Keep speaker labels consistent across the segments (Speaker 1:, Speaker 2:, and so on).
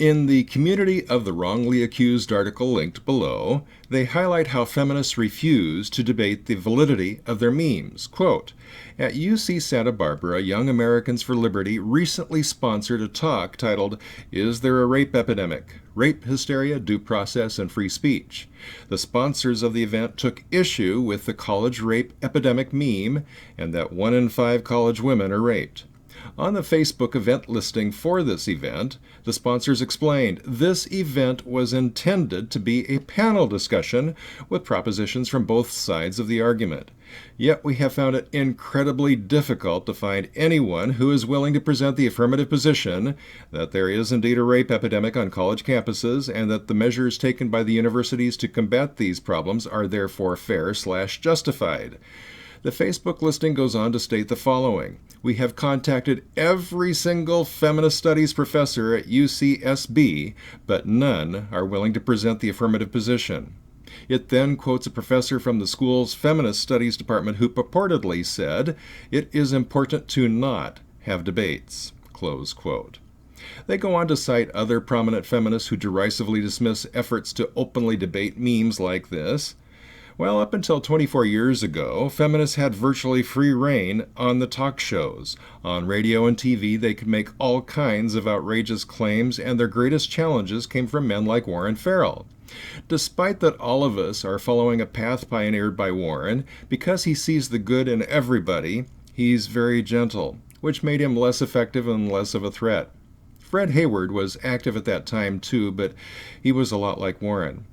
Speaker 1: In the Community of the Wrongly Accused article linked below, they highlight how feminists refuse to debate the validity of their memes. Quote, "At UC Santa Barbara, Young Americans for Liberty recently sponsored a talk titled, 'Is There a Rape Epidemic? Rape, Hysteria, Due Process, and Free Speech?' The sponsors of the event took issue with the college rape epidemic meme and that 1 in 5 college women are raped. On the Facebook event listing for this event, the sponsors explained this event was intended to be a panel discussion with propositions from both sides of the argument. Yet we have found it incredibly difficult to find anyone who is willing to present the affirmative position that there is indeed a rape epidemic on college campuses and that the measures taken by the universities to combat these problems are therefore fair/justified. The Facebook listing goes on to state the following. We have contacted every single feminist studies professor at UCSB, but none are willing to present the affirmative position. It then quotes a professor from the school's feminist studies department who purportedly said, "It is important to not have debates." Close quote. They go on to cite other prominent feminists who derisively dismiss efforts to openly debate memes like this. Well, up until 24 years ago, feminists had virtually free reign on the talk shows. On radio and TV, they could make all kinds of outrageous claims, and their greatest challenges came from men like Warren Farrell. Despite that all of us are following a path pioneered by Warren, because he sees the good in everybody, he's very gentle, which made him less effective and less of a threat. Fred Hayward was active at that time too, but he was a lot like Warren.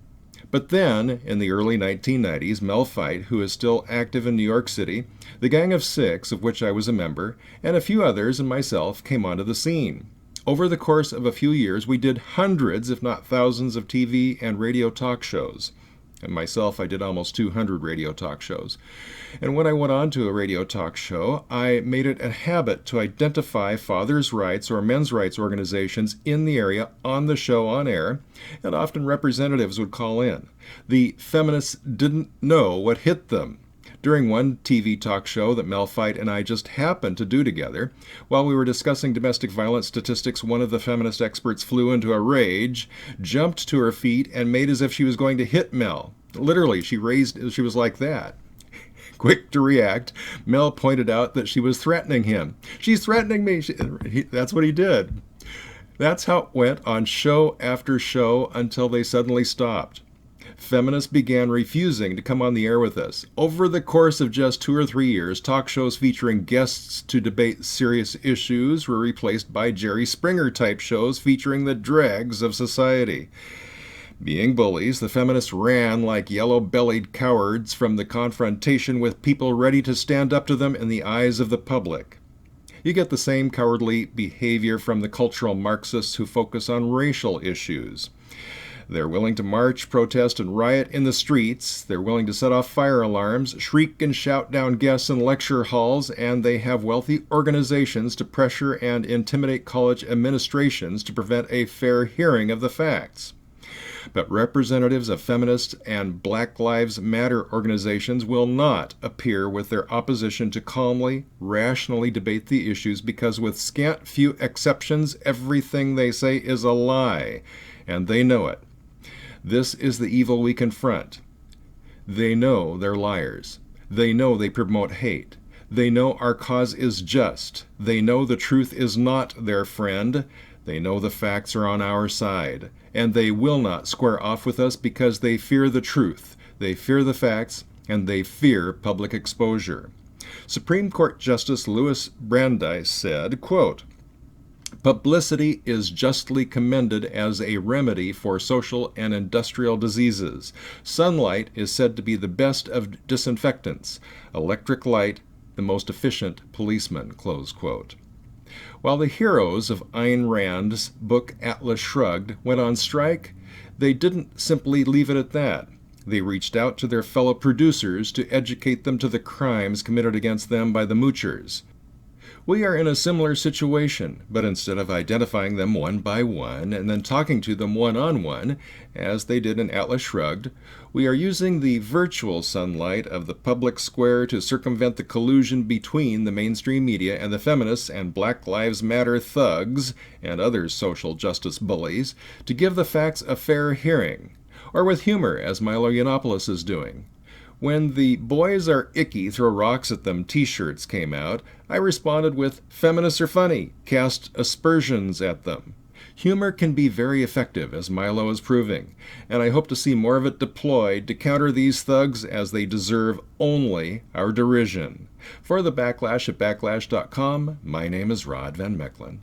Speaker 1: But then, in the early 1990s, Malphite, who is still active in New York City, the Gang of Six, of which I was a member, and a few others and myself came onto the scene. Over the course of a few years, we did hundreds, if not thousands, of TV and radio talk shows. And myself, I did almost 200 radio talk shows. And when I went on to a radio talk show, I made it a habit to identify fathers' rights or men's rights organizations in the area on the show on air, and often representatives would call in. The feminists didn't know what hit them. During one TV talk show that Malphite and I just happened to do together, while we were discussing domestic violence statistics, one of the feminist experts flew into a rage, jumped to her feet, and made as if she was going to hit Mel. Literally, she was like that. Quick to react, Mel pointed out that she was threatening him. "She's threatening me." That's what he did. That's how it went on show after show until they suddenly stopped. Feminists began refusing to come on the air with us. Over the course of just 2 or 3 years, talk shows featuring guests to debate serious issues were replaced by Jerry Springer-type shows featuring the dregs of society. Being bullies, the feminists ran like yellow-bellied cowards from the confrontation with people ready to stand up to them in the eyes of the public. You get the same cowardly behavior from the cultural Marxists who focus on racial issues. They're willing to march, protest, and riot in the streets. They're willing to set off fire alarms, shriek and shout down guests in lecture halls, and they have wealthy organizations to pressure and intimidate college administrations to prevent a fair hearing of the facts. But representatives of feminist and Black Lives Matter organizations will not appear with their opposition to calmly, rationally debate the issues because with scant few exceptions, everything they say is a lie, and they know it. This is the evil we confront. They know they're liars. They know they promote hate. They know our cause is just. They know the truth is not their friend. They know the facts are on our side. And they will not square off with us because they fear the truth. They fear the facts, and they fear public exposure. Supreme Court Justice Louis Brandeis said, quote, "Publicity is justly commended as a remedy for social and industrial diseases. Sunlight is said to be the best of disinfectants. Electric light, the most efficient policeman." Close quote. While the heroes of Ayn Rand's book Atlas Shrugged went on strike, they didn't simply leave it at that. They reached out to their fellow producers to educate them to the crimes committed against them by the moochers. We are in a similar situation, but instead of identifying them one by one and then talking to them one-on-one, as they did in Atlas Shrugged, we are using the virtual sunlight of the public square to circumvent the collusion between the mainstream media and the feminists and Black Lives Matter thugs and other social justice bullies to give the facts a fair hearing, or with humor, as Milo Yiannopoulos is doing. When the "boys are icky, throw rocks at them" t-shirts came out, I responded with "feminists are funny, cast aspersions at them." Humor can be very effective, as Milo is proving, and I hope to see more of it deployed to counter these thugs, as they deserve only our derision. For the Backlash at Backlash.com, my name is Rod Van Mechelen.